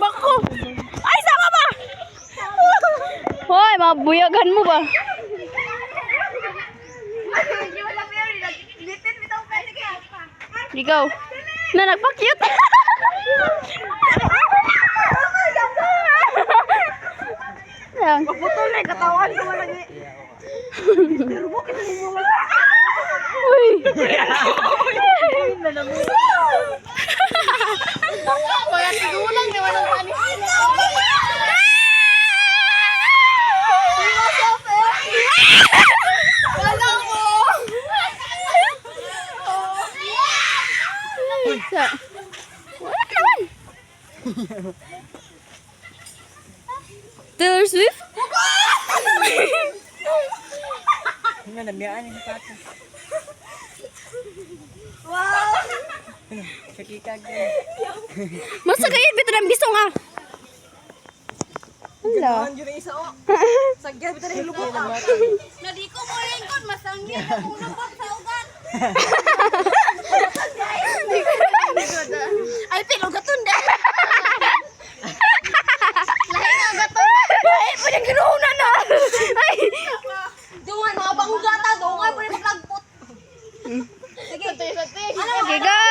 bako. Ay, sama ba? Hoy, mabuyagan mo ba? Ikaw. Na nagpa-cute. Yan. Putol na katawan ko lagi. Uy. Kaya tigulang ni walang panis. Sa. Wala naman. Taylor Swift? Ano na biyaan ni Pato. Sakikag. Masa kayo bito ng bisong ah. Hello. Anjur isa o. Sagya bitaw ni lubot. Nadi ko mo lingkod masanggi ako lubot sa ugat. Ay, pero gatunda. Lahi nga gaton. Ay, pwedeng ginuuna na. Ay. Dungan mga bangga ta, dungan pwede maglagpot. Sige, sige. Okay, go.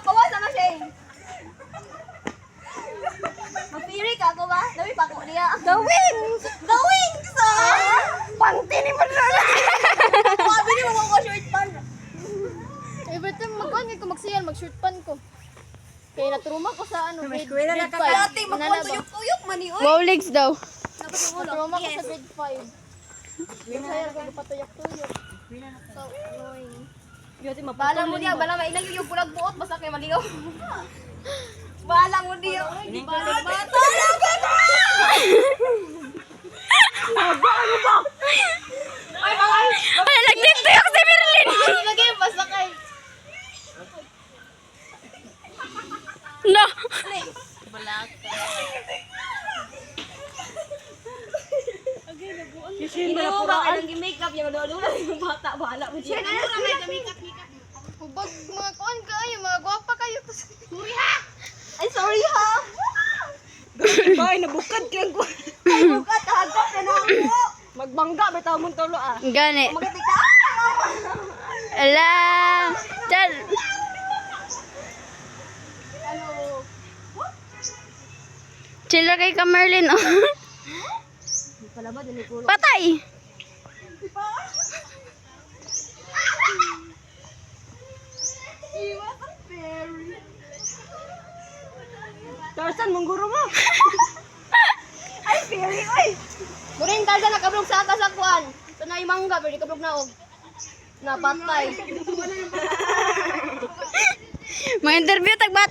Kawasan na siya eh. Mapiri ka ako ba? Dami pa ko niya. The wings. The wings! Panty ni Manala. Mabili mo ko short pan. Every time mag-on ko magsiyan, mag-short pan ko. Kaya naturuma ko sa ano, grade eskwela na 5. ka. Dati magpatuyok-tuyok man ni oy. Wow legs daw. Naturuma ko sa grade 5. Kaya ko patuyok-tuyok. So annoying. Bala mo diya, bala mainang yung pulag buot basta kay maligaw. Bala mo diya. Bata lang ka na! Ay, nagtitiyok si Merlin. Lagay basta kay No. Ino ba ka nang gi-makeup yung dolo-dolo yung bata bala mo diya. hubog mga kuan kayo, mga gwapa kayo. Ay sorry ha. Bay nabukad kay ko. Bukat hagap na ako. Magbangga bitaw mong tulo ah. Gani. Magatik ka. Ala. Chan. Chill lang kay ka Merlin. Oh. Pala ba dili ko. Patay. Tarsan mong guro mo. Ay fairy oy. Murin talda nakablog sa atas sa kuan. So na imangga pero di kablog na og napatay. Mga interview tag bata.